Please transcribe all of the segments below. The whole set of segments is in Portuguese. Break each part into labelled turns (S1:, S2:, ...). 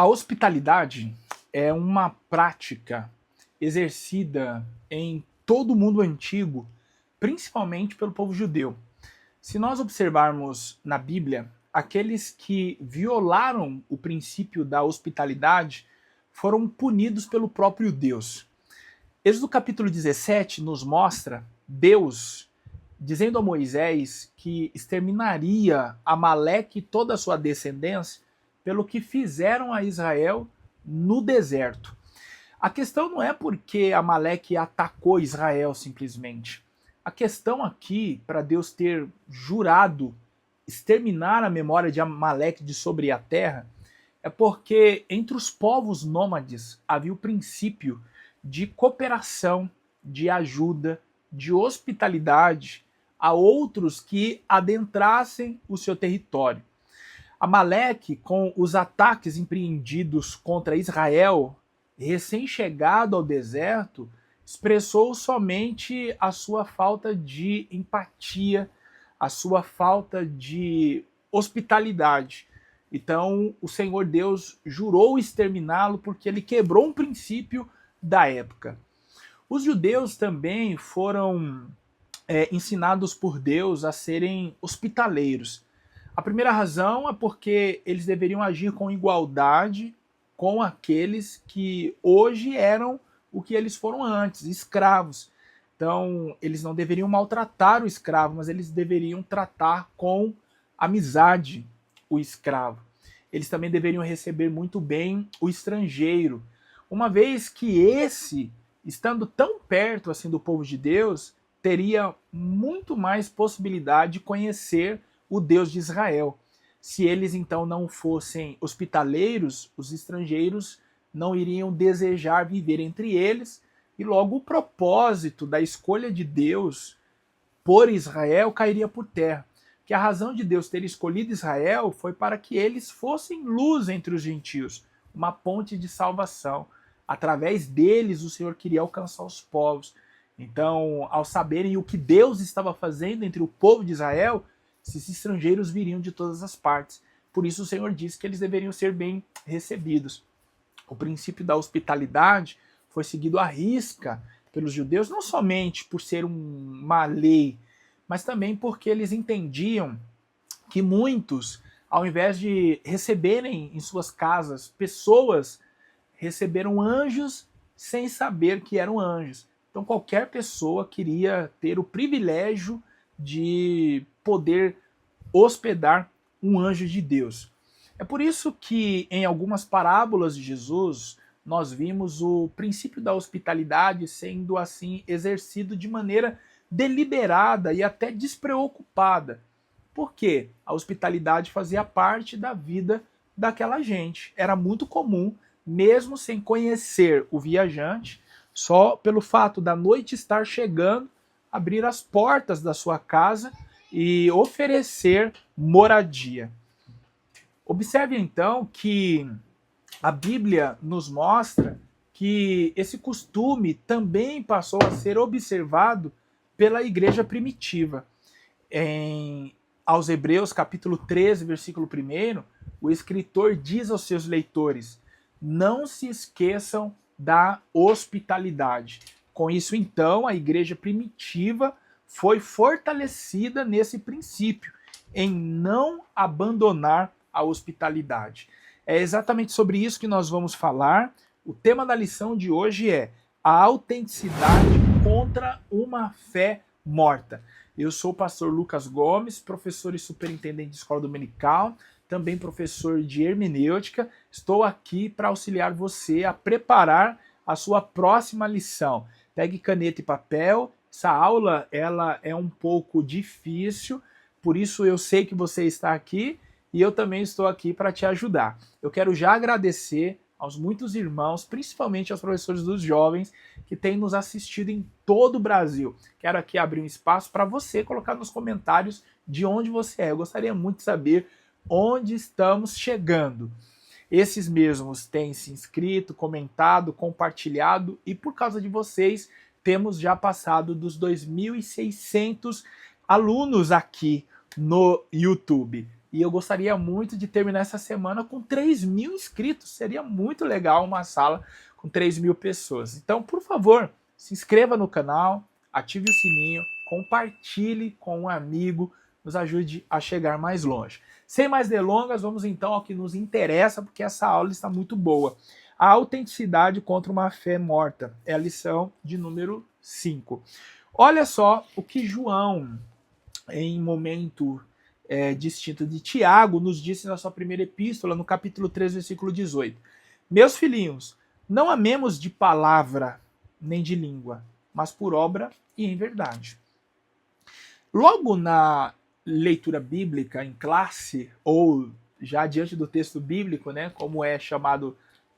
S1: A hospitalidade é uma prática exercida em todo o mundo antigo, principalmente pelo povo judeu. Se nós observarmos na Bíblia, aqueles que violaram o princípio da hospitalidade foram punidos pelo próprio Deus. Êxodo capítulo 17 nos mostra Deus dizendo a Moisés que exterminaria Amaleque e toda a sua descendência pelo que fizeram a Israel no deserto. A questão não é porque Amaleque atacou Israel simplesmente. A questão aqui, para Deus ter jurado exterminar a memória de Amaleque de sobre a terra, é porque entre os povos nômades havia o princípio de cooperação, de ajuda, de hospitalidade a outros que adentrassem o seu território. Amaleque, com os ataques empreendidos contra Israel, recém-chegado ao deserto, expressou somente a sua falta de empatia, a sua falta de hospitalidade. Então, o Senhor Deus jurou exterminá-lo porque ele quebrou um princípio da época. Os judeus também foram ensinados por Deus a serem hospitaleiros. A primeira razão é porque eles deveriam agir com igualdade com aqueles que hoje eram o que eles foram antes, escravos. Então, eles não deveriam maltratar o escravo, mas eles deveriam tratar com amizade o escravo. Eles também deveriam receber muito bem o estrangeiro, uma vez que esse, estando tão perto assim do povo de Deus, teria muito mais possibilidade de conhecer o Deus de Israel. Se eles então não fossem hospitaleiros, os estrangeiros não iriam desejar viver entre eles, e logo o propósito da escolha de Deus por Israel cairia por terra. Que a razão de Deus ter escolhido Israel foi para que eles fossem luz entre os gentios, uma ponte de salvação. Através deles o Senhor queria alcançar os povos. Então, ao saberem o que Deus estava fazendo entre o povo de Israel, esses estrangeiros viriam de todas as partes. Por isso o Senhor disse que eles deveriam ser bem recebidos. O princípio da hospitalidade foi seguido à risca pelos judeus, não somente por ser uma lei, mas também porque eles entendiam que muitos, ao invés de receberem em suas casas pessoas, receberam anjos sem saber que eram anjos. Então qualquer pessoa queria ter o privilégio de poder hospedar um anjo de Deus. É por isso que em algumas parábolas de Jesus nós vimos o princípio da hospitalidade sendo assim exercido de maneira deliberada e até despreocupada. Por quê? A hospitalidade fazia parte da vida daquela gente. Era muito comum, mesmo sem conhecer o viajante, só pelo fato da noite estar chegando, abrir as portas da sua casa e oferecer moradia. Observe então que a Bíblia nos mostra que esse costume também passou a ser observado pela igreja primitiva. Aos Hebreus, capítulo 13, versículo 1, o escritor diz aos seus leitores: não se esqueçam da hospitalidade. Com isso, então, a igreja primitiva foi fortalecida nesse princípio, em não abandonar a hospitalidade. É exatamente sobre isso que nós vamos falar. O tema da lição de hoje é a autenticidade contra uma fé morta. Eu sou o pastor Lucas Gomes, professor e superintendente de escola dominical, também professor de hermenêutica. Estou aqui para auxiliar você a preparar a sua próxima lição. Pegue caneta e papel. Essa aula ela é um pouco difícil, por isso eu sei que você está aqui e eu também estou aqui para te ajudar. Eu quero já agradecer aos muitos irmãos, principalmente aos professores dos jovens, que têm nos assistido em todo o Brasil. Quero aqui abrir um espaço para você colocar nos comentários de onde você é. Eu gostaria muito de saber onde estamos chegando. Esses mesmos têm se inscrito, comentado, compartilhado e por causa de vocês temos já passado dos 2.600 alunos aqui no YouTube. E eu gostaria muito de terminar essa semana com 3.000 inscritos. Seria muito legal uma sala com 3.000 pessoas. Então, por favor, se inscreva no canal, ative o sininho, compartilhe com um amigo, nos ajude a chegar mais longe. Sem mais delongas, vamos então ao que nos interessa, porque essa aula está muito boa. A autenticidade contra uma fé morta. É a lição de número 5. Olha só o que João, em momento distinto de Tiago, nos disse na sua primeira epístola, no capítulo 3, versículo 18. Meus filhinhos, não amemos de palavra nem de língua, mas por obra e em verdade. Logo na leitura bíblica em classe, ou já diante do texto bíblico, né, como é chamado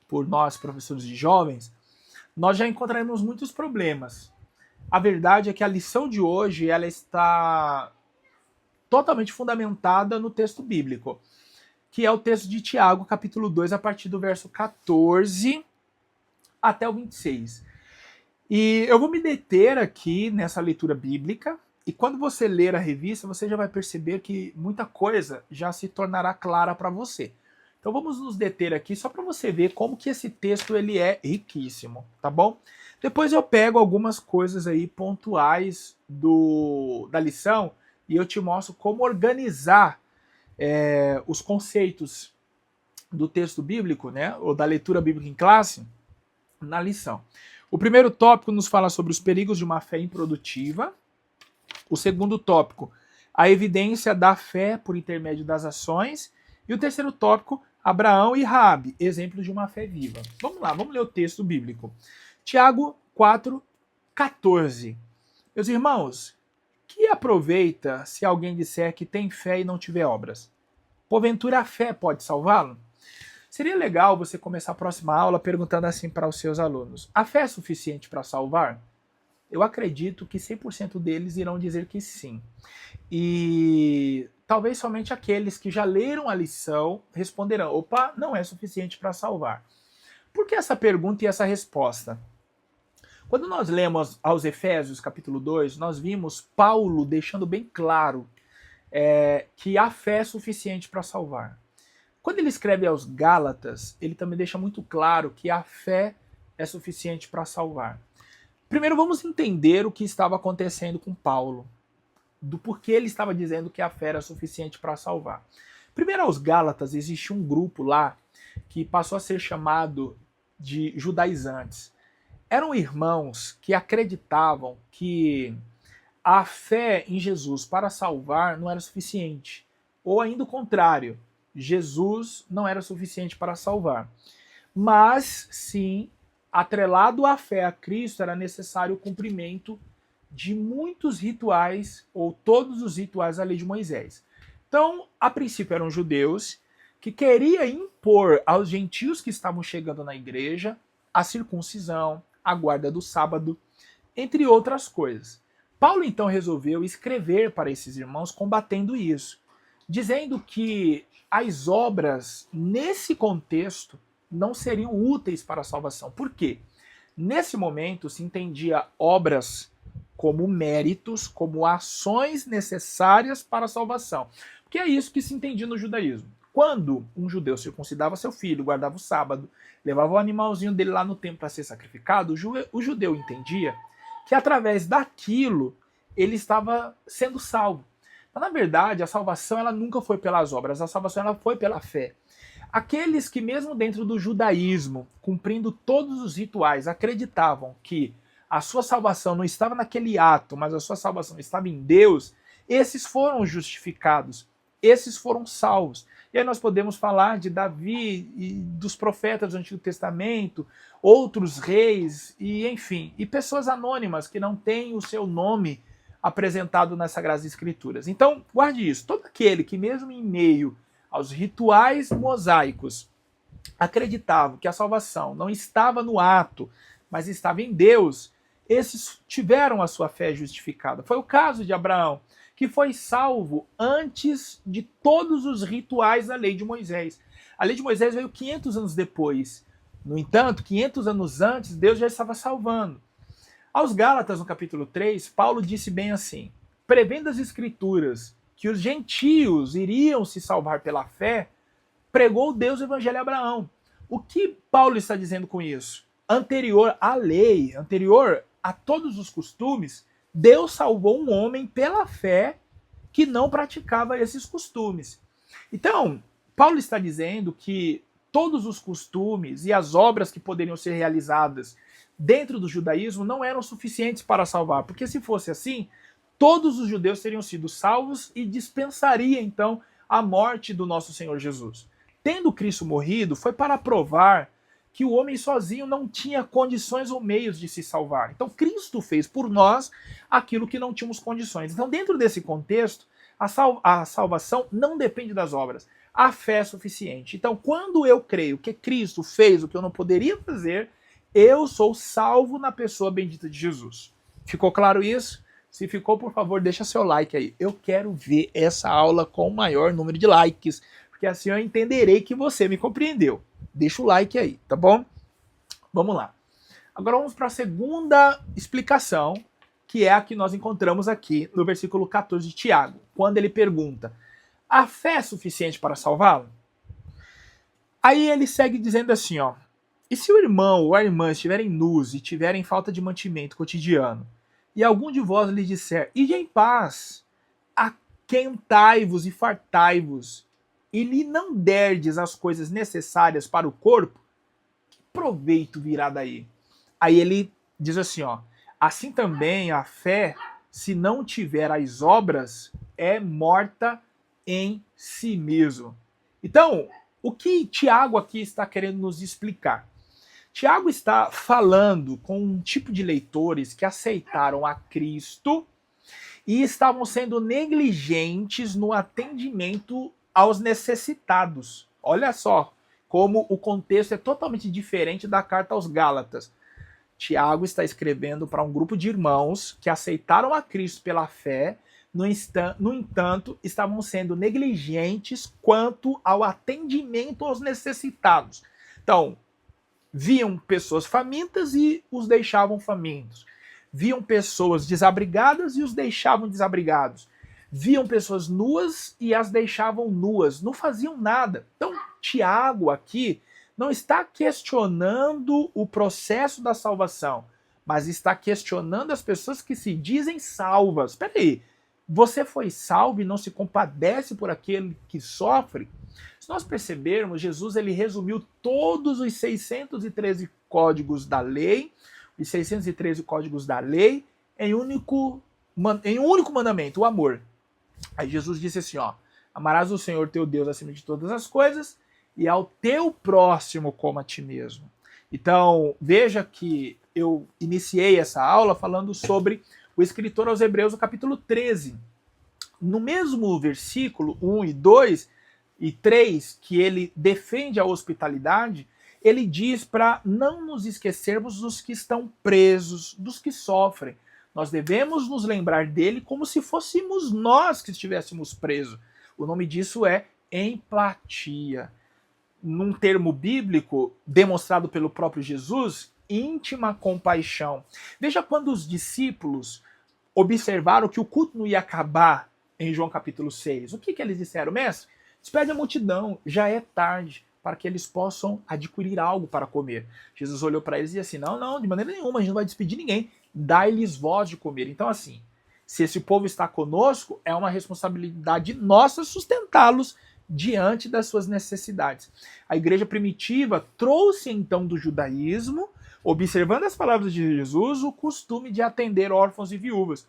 S1: por nós, professores de jovens, nós já encontraremos muitos problemas. A verdade é que a lição de hoje ela está totalmente fundamentada no texto bíblico, que é o texto de Tiago, capítulo 2, a partir do verso 14 até o 26. E eu vou me deter aqui nessa leitura bíblica, e quando você ler a revista, você já vai perceber que muita coisa já se tornará clara para você. Então vamos nos deter aqui só para você ver como que esse texto ele é riquíssimo, tá bom? Depois eu pego algumas coisas aí pontuais da lição e eu te mostro como organizar os conceitos do texto bíblico, né, ou da leitura bíblica em classe, na lição. O primeiro tópico nos fala sobre os perigos de uma fé improdutiva. O segundo tópico, a evidência da fé por intermédio das ações. E o terceiro tópico, Abraão e Raabe, exemplos de uma fé viva. Vamos lá, vamos ler o texto bíblico. Tiago 4:14. Meus irmãos, que aproveita se alguém disser que tem fé e não tiver obras? Porventura a fé pode salvá-lo? Seria legal você começar a próxima aula perguntando assim para os seus alunos: a fé é suficiente para salvar? Eu acredito que 100% deles irão dizer que sim. E talvez somente aqueles que já leram a lição responderão: opa, não é suficiente para salvar. Por que essa pergunta e essa resposta? Quando nós lemos aos Efésios, capítulo 2, nós vimos Paulo deixando bem claro que a fé é suficiente para salvar. Quando ele escreve aos Gálatas, ele também deixa muito claro que a fé é suficiente para salvar. Primeiro vamos entender o que estava acontecendo com Paulo, do porquê ele estava dizendo que a fé era suficiente para salvar. Primeiro aos Gálatas existe um grupo lá que passou a ser chamado de judaizantes. Eram irmãos que acreditavam que a fé em Jesus para salvar não era suficiente. Ou ainda o contrário, Jesus não era suficiente para salvar. Mas, sim, atrelado à fé a Cristo, era necessário o cumprimento de muitos rituais, ou todos os rituais da lei de Moisés. Então, a princípio eram judeus que queriam impor aos gentios que estavam chegando na igreja a circuncisão, a guarda do sábado, entre outras coisas. Paulo então resolveu escrever para esses irmãos combatendo isso, dizendo que as obras nesse contexto não seriam úteis para a salvação. Por quê? Nesse momento se entendia obras como méritos, como ações necessárias para a salvação. Porque é isso que se entendia no judaísmo. Quando um judeu circuncidava seu filho, guardava o sábado, levava o animalzinho dele lá no templo para ser sacrificado, o judeu entendia que através daquilo ele estava sendo salvo. Mas, na verdade, a salvação ela nunca foi pelas obras, a salvação ela foi pela fé. Aqueles que mesmo dentro do judaísmo, cumprindo todos os rituais, acreditavam que a sua salvação não estava naquele ato, mas a sua salvação estava em Deus, esses foram justificados, esses foram salvos. E aí nós podemos falar de Davi e dos profetas do Antigo Testamento, outros reis, e enfim, e pessoas anônimas que não têm o seu nome apresentado nas Sagradas Escrituras. Então, guarde isso, todo aquele que mesmo em meio aos rituais mosaicos acreditavam que a salvação não estava no ato, mas estava em Deus, esses tiveram a sua fé justificada. Foi o caso de Abraão, que foi salvo antes de todos os rituais da lei de Moisés. A lei de Moisés veio 500 anos depois. No entanto, 500 anos antes, Deus já estava salvando. Aos Gálatas, no capítulo 3, Paulo disse bem assim: prevendo as Escrituras que os gentios iriam se salvar pela fé, pregou Deus o evangelho a Abraão. O que Paulo está dizendo com isso? Anterior à lei, anterior a todos os costumes, Deus salvou um homem pela fé que não praticava esses costumes. Então, Paulo está dizendo que todos os costumes e as obras que poderiam ser realizadas dentro do judaísmo não eram suficientes para salvar, porque se fosse assim, todos os judeus teriam sido salvos e dispensaria então a morte do nosso Senhor Jesus. Tendo Cristo morrido, foi para provar que o homem sozinho não tinha condições ou meios de se salvar. Então Cristo fez por nós aquilo que não tínhamos condições. Então, dentro desse contexto, a salvação não depende das obras. A fé é suficiente. Então, quando eu creio que Cristo fez o que eu não poderia fazer, eu sou salvo na pessoa bendita de Jesus. Ficou claro isso? Se ficou, por favor, deixa seu like aí. Eu quero ver essa aula com o maior número de likes, porque assim eu entenderei que você me compreendeu. Deixa o like aí, tá bom? Vamos lá. Agora vamos para a segunda explicação, que é a que nós encontramos aqui no versículo 14 de Tiago, quando ele pergunta: a fé é suficiente para salvá-lo? Aí ele segue dizendo assim, ó: e se o irmão ou a irmã estiverem nus e tiverem falta de mantimento cotidiano, e algum de vós lhe disser: ide em paz, aquentai-vos e fartai-vos, e lhe não derdes as coisas necessárias para o corpo, que proveito virá daí? Aí ele diz assim, ó: assim também a fé, se não tiver as obras, é morta em si mesmo. Então, o que Tiago aqui está querendo nos explicar? Tiago está falando com um tipo de leitores que aceitaram a Cristo e estavam sendo negligentes no atendimento aos necessitados. Olha só como o contexto é totalmente diferente da carta aos Gálatas. Tiago está escrevendo para um grupo de irmãos que aceitaram a Cristo pela fé, no entanto, estavam sendo negligentes quanto ao atendimento aos necessitados. Então, viam pessoas famintas e os deixavam famintos. Viam pessoas desabrigadas e os deixavam desabrigados. Viam pessoas nuas e as deixavam nuas. Não faziam nada. Então, Tiago aqui não está questionando o processo da salvação, mas está questionando as pessoas que se dizem salvas. Espera aí, você foi salvo e não se compadece por aquele que sofre? Se nós percebermos, Jesus ele resumiu todos os 613 códigos da lei, os 613 códigos da lei, em um único mandamento, o amor. Aí Jesus disse assim, ó: amarás o Senhor teu Deus acima de todas as coisas e ao teu próximo como a ti mesmo. Então, veja que eu iniciei essa aula falando sobre o escritor aos Hebreus, no capítulo 13. No mesmo versículo 1 e 2 e 3, que ele defende a hospitalidade, ele diz para não nos esquecermos dos que estão presos, dos que sofrem. Nós devemos nos lembrar dele como se fôssemos nós que estivéssemos presos. O nome disso é empatia. Num termo bíblico demonstrado pelo próprio Jesus, íntima compaixão. Veja quando os discípulos observaram que o culto não ia acabar em João capítulo 6. O que eles disseram? Mestre, despede a multidão, já é tarde, para que eles possam adquirir algo para comer. Jesus olhou para eles e disse assim: não, de maneira nenhuma, a gente não vai despedir ninguém, dai-lhes voz de comer. Então assim, se esse povo está conosco, é uma responsabilidade nossa sustentá-los diante das suas necessidades. A igreja primitiva trouxe então do judaísmo, observando as palavras de Jesus, o costume de atender órfãos e viúvas.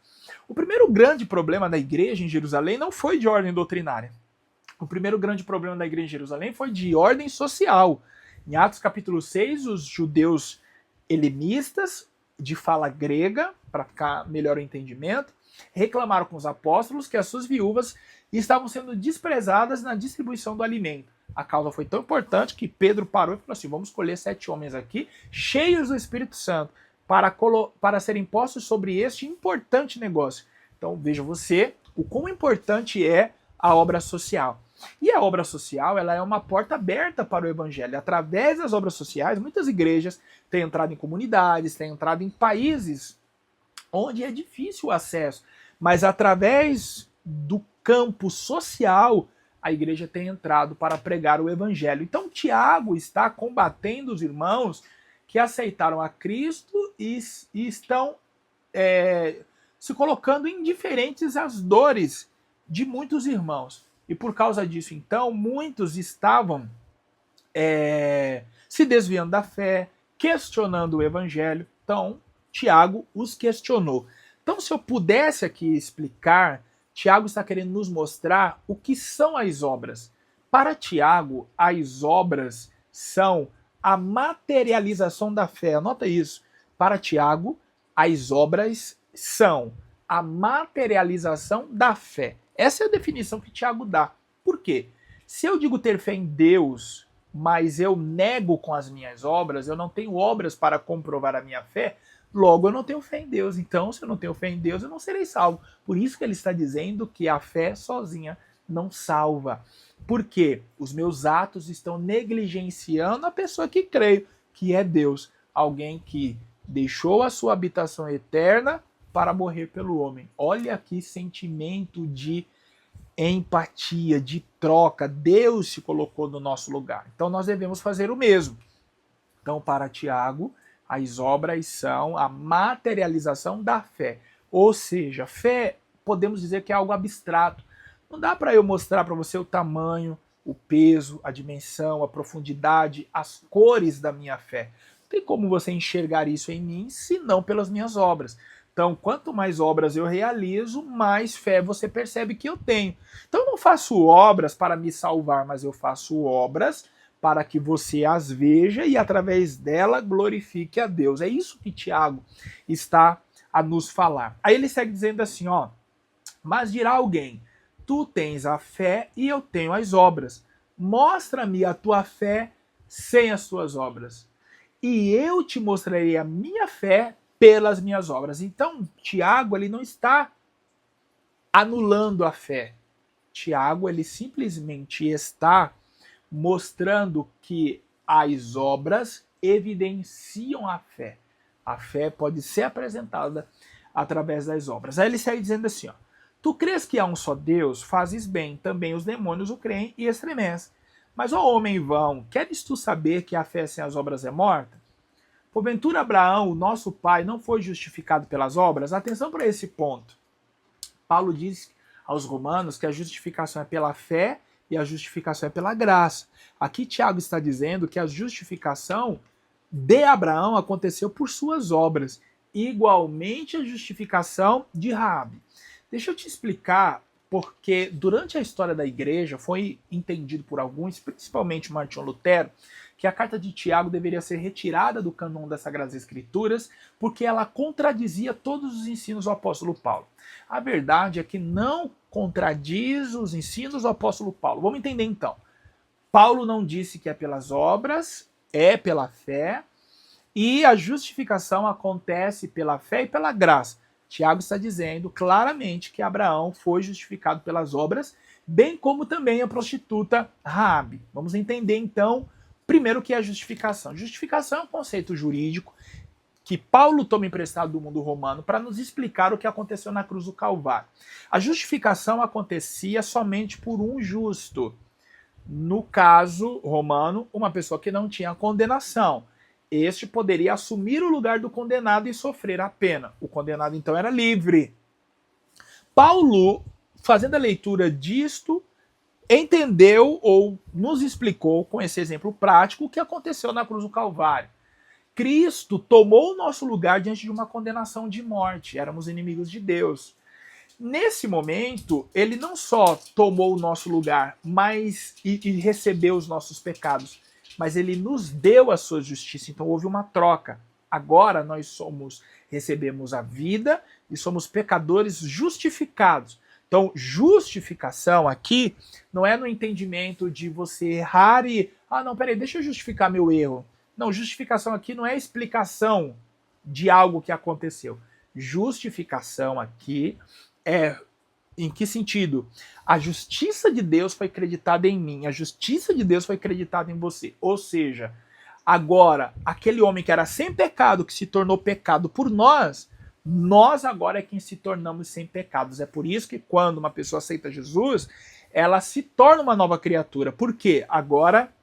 S1: O primeiro grande problema da igreja em Jerusalém não foi de ordem doutrinária. O primeiro grande problema da igreja em Jerusalém foi de ordem social. Em Atos capítulo 6, os judeus helenistas, de fala grega, para ficar melhor o entendimento, reclamaram com os apóstolos que as suas viúvas estavam sendo desprezadas na distribuição do alimento. A causa foi tão importante que Pedro parou e falou assim: vamos escolher 7 homens aqui, cheios do Espírito Santo, para serem postos sobre este importante negócio. Então veja você o quão importante é a obra social. E a obra social, ela é uma porta aberta para o evangelho. Através das obras sociais, muitas igrejas têm entrado em comunidades, têm entrado em países onde é difícil o acesso, mas através do campo social a igreja tem entrado para pregar o evangelho. Então Tiago está combatendo os irmãos que aceitaram a Cristo e estão se colocando indiferentes às dores de muitos irmãos. E por causa disso, então, muitos estavam se desviando da fé, questionando o evangelho. Então, Tiago os questionou. Então, se eu pudesse aqui explicar, Tiago está querendo nos mostrar o que são as obras. Para Tiago, as obras são a materialização da fé. Anota isso. Para Tiago, as obras são a materialização da fé. Essa é a definição que Tiago dá. Por quê? Se eu digo ter fé em Deus, mas eu nego com as minhas obras, eu não tenho obras para comprovar a minha fé, logo eu não tenho fé em Deus. Então, se eu não tenho fé em Deus, eu não serei salvo. Por isso que ele está dizendo que a fé sozinha não salva. Porque os meus atos estão negligenciando a pessoa que creio, que é Deus. Alguém que deixou a sua habitação eterna para morrer pelo homem. Olha que sentimento de empatia, de troca. Deus se colocou no nosso lugar. Então nós devemos fazer o mesmo. Então, para Tiago, as obras são a materialização da fé. Ou seja, fé, podemos dizer que é algo abstrato. Não dá para eu mostrar para você o tamanho, o peso, a dimensão, a profundidade, as cores da minha fé. Não tem como você enxergar isso em mim, senão pelas minhas obras. Então, quanto mais obras eu realizo, mais fé você percebe que eu tenho. Então, eu não faço obras para me salvar, mas eu faço obras para que você as veja e, através dela, glorifique a Deus. É isso que Tiago está a nos falar. Aí ele segue dizendo assim, ó, mas dirá alguém, tu tens a fé e eu tenho as obras. Mostra-me a tua fé sem as tuas obras. E eu te mostrarei a minha fé pelas minhas obras. Então, Tiago, ele não está anulando a fé. Tiago, ele simplesmente está mostrando que as obras evidenciam a fé. A fé pode ser apresentada através das obras. Aí ele segue dizendo assim, ó, tu crês que há um só Deus, fazes bem, também os demônios o creem e estremecem. Mas, ó homem vão, queres tu saber que a fé sem as obras é morta? Porventura Abraão, o nosso pai, não foi justificado pelas obras? Atenção para esse ponto. Paulo diz aos romanos que a justificação é pela fé e a justificação é pela graça. Aqui Tiago está dizendo que a justificação de Abraão aconteceu por suas obras, igualmente a justificação de Raabe. Deixa eu te explicar, porque durante a história da igreja foi entendido por alguns, principalmente Martinho Lutero, que a carta de Tiago deveria ser retirada do cânon das Sagradas Escrituras, porque ela contradizia todos os ensinos do apóstolo Paulo. A verdade é que não contradiz os ensinos do apóstolo Paulo. Vamos entender então. Paulo não disse que é pelas obras, é pela fé, e a justificação acontece pela fé e pela graça. Tiago está dizendo claramente que Abraão foi justificado pelas obras, bem como também a prostituta Raabe. Vamos entender então primeiro o que é a justificação. Justificação é um conceito jurídico que Paulo toma emprestado do mundo romano para nos explicar o que aconteceu na cruz do Calvário. A justificação acontecia somente por um justo. No caso romano, uma pessoa que não tinha condenação. Este poderia assumir o lugar do condenado e sofrer a pena. O condenado, então, era livre. Paulo, fazendo a leitura disto, entendeu ou nos explicou com esse exemplo prático o que aconteceu na cruz do Calvário. Cristo tomou o nosso lugar diante de uma condenação de morte. Éramos inimigos de Deus. Nesse momento, ele não só tomou o nosso lugar, mas e recebeu os nossos pecados, mas ele nos deu a sua justiça. Então houve uma troca. Agora nós recebemos a vida e somos pecadores justificados. Então, justificação aqui não é no entendimento de você errar e não, peraí, deixa eu justificar meu erro. Não, justificação aqui não é explicação de algo que aconteceu. Justificação aqui é em que sentido? A justiça de Deus foi acreditada em mim, a justiça de Deus foi acreditada em você. Ou seja, agora, aquele homem que era sem pecado, que se tornou pecado por nós, Nós agora é quem se tornamos sem pecados. É por isso que quando uma pessoa aceita Jesus, ela se torna uma nova criatura. Por quê? Agora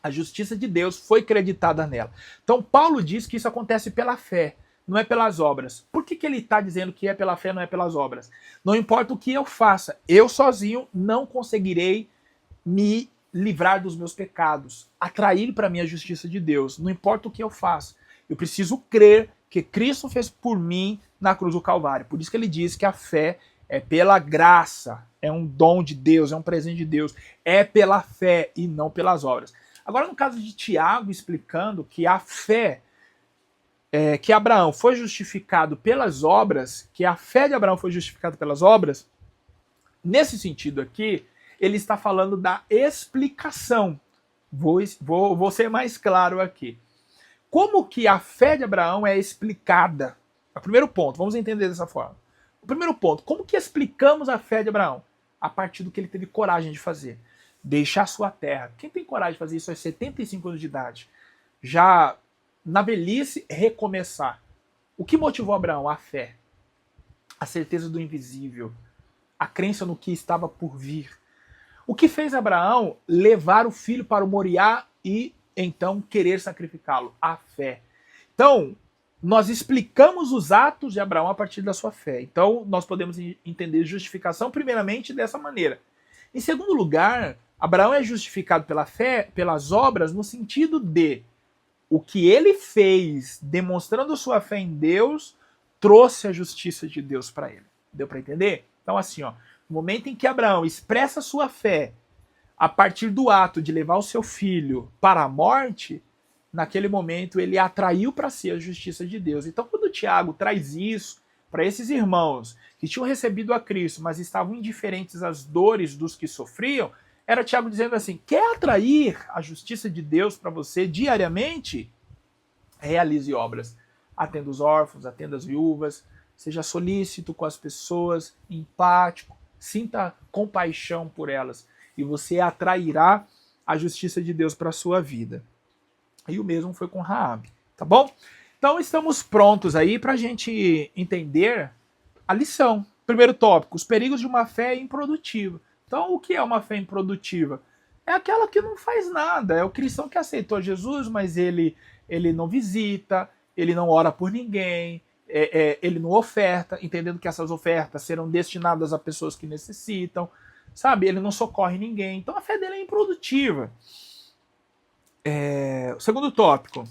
S1: a justiça de Deus foi creditada nela. Então Paulo diz que isso acontece pela fé, não é pelas obras. Por que ele está dizendo que é pela fé, não é pelas obras? Não importa o que eu faça, eu sozinho não conseguirei me livrar dos meus pecados, atrair para mim a justiça de Deus. Não importa o que eu faço, eu preciso crer que Cristo fez por mim na cruz do Calvário. Por isso que ele diz que a fé é pela graça, é um dom de Deus, é um presente de Deus, é pela fé e não pelas obras. Agora, no caso de Tiago, explicando que a fé, que Abraão foi justificado pelas obras, que a fé de Abraão foi justificada pelas obras, nesse sentido aqui, ele está falando da explicação. Vou ser mais claro aqui. Como que a fé de Abraão é explicada? O primeiro ponto, vamos entender dessa forma. O primeiro ponto, como que explicamos a fé de Abraão? A partir do que ele teve coragem de fazer. Deixar sua terra. Quem tem coragem de fazer isso aos 75 anos de idade? Já na velhice, recomeçar. O que motivou Abraão? A fé. A certeza do invisível. A crença no que estava por vir. O que fez Abraão levar o filho para o Moriá e então querer sacrificá-lo? A fé. Então, nós explicamos os atos de Abraão a partir da sua fé. Então, nós podemos entender justificação primeiramente dessa maneira. Em segundo lugar, Abraão é justificado pela fé, pelas obras, no sentido de o que ele fez, demonstrando sua fé em Deus, trouxe a justiça de Deus para ele. Deu para entender? Então, assim, ó, no momento em que Abraão expressa sua fé a partir do ato de levar o seu filho para a morte, naquele momento ele atraiu para si a justiça de Deus. Então, quando Tiago traz isso para esses irmãos que tinham recebido a Cristo, mas estavam indiferentes às dores dos que sofriam, era Tiago dizendo assim: quer atrair a justiça de Deus para você diariamente? Realize obras. Atenda os órfãos, atenda as viúvas, seja solícito com as pessoas, empático, sinta compaixão por elas e você atrairá a justiça de Deus para a sua vida. E o mesmo foi com Raabe, tá bom? Então estamos prontos aí para a gente entender a lição. Primeiro tópico, os perigos de uma fé improdutiva. Então o que é uma fé improdutiva? É aquela que não faz nada, é o cristão que aceitou Jesus, mas ele não visita, ele não ora por ninguém, ele não oferta, entendendo que essas ofertas serão destinadas a pessoas que necessitam, sabe? Ele não socorre ninguém. Então a fé dele é improdutiva. O segundo tópico,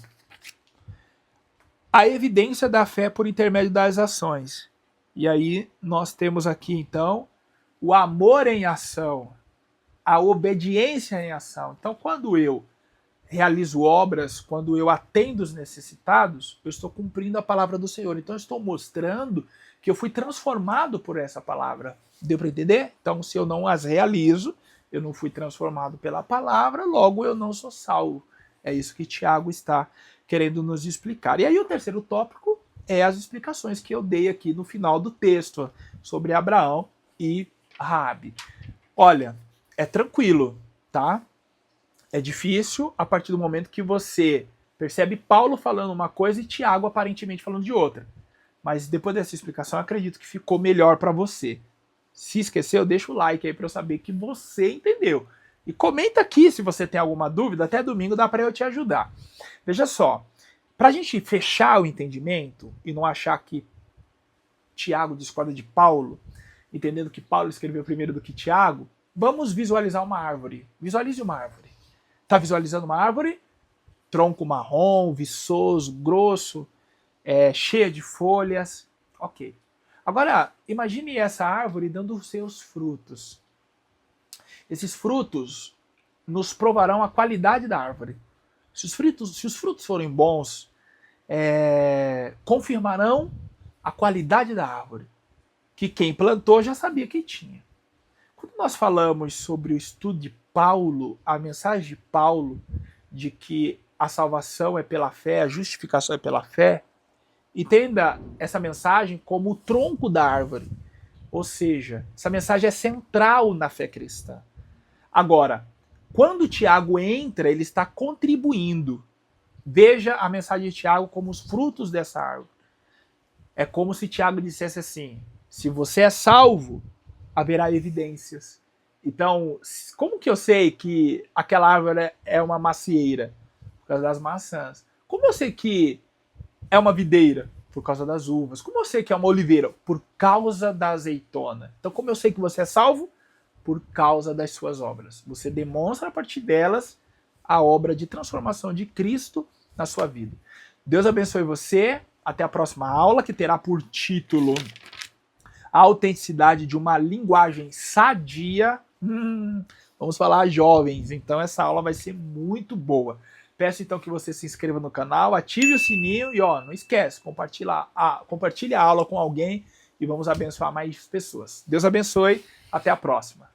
S1: a evidência da fé por intermédio das ações. E aí nós temos aqui então o amor em ação, a obediência em ação. Então quando eu realizo obras, quando eu atendo os necessitados, eu estou cumprindo a palavra do Senhor. Então eu estou mostrando que eu fui transformado por essa palavra. Deu para entender? Então se eu não as realizo, eu não fui transformado pela palavra, logo eu não sou salvo. É isso que Tiago está querendo nos explicar. E aí o terceiro tópico é as explicações que eu dei aqui no final do texto sobre Abraão e Raabe. Olha, é tranquilo, tá? É difícil a partir do momento que você percebe Paulo falando uma coisa e Tiago aparentemente falando de outra. Mas depois dessa explicação, eu acredito que ficou melhor para você. Se esqueceu, deixa o like aí para eu saber que você entendeu. E comenta aqui se você tem alguma dúvida, até domingo dá para eu te ajudar. Veja só, para a gente fechar o entendimento e não achar que Tiago discorda de Paulo, entendendo que Paulo escreveu primeiro do que Tiago, vamos visualizar uma árvore. Visualize uma árvore. Está visualizando uma árvore? Tronco marrom, viçoso, grosso, cheia de folhas. Ok. Agora, imagine essa árvore dando os seus frutos. Esses frutos nos provarão a qualidade da árvore. Se os frutos forem bons, confirmarão a qualidade da árvore, que quem plantou já sabia que tinha. Quando nós falamos sobre o estudo de Paulo, a mensagem de Paulo de que a salvação é pela fé, a justificação é pela fé, entenda essa mensagem como o tronco da árvore. Ou seja, essa mensagem é central na fé cristã. Agora, quando Tiago entra, ele está contribuindo. Veja a mensagem de Tiago como os frutos dessa árvore. É como se Tiago dissesse assim: se você é salvo, haverá evidências. Então, como que eu sei que aquela árvore é uma macieira? Por causa das maçãs. Como eu sei que é uma videira? Por causa das uvas. Como eu sei que é uma oliveira? Por causa da azeitona. Então, como eu sei que você é salvo? Por causa das suas obras. Você demonstra a partir delas a obra de transformação de Cristo na sua vida. Deus abençoe você. Até a próxima aula, que terá por título A Autenticidade de uma Linguagem Sadia. Vamos falar jovens, então essa aula vai ser muito boa. Peço então que você se inscreva no canal, ative o sininho e não esquece, compartilhe a aula com alguém e vamos abençoar mais pessoas. Deus abençoe, até a próxima.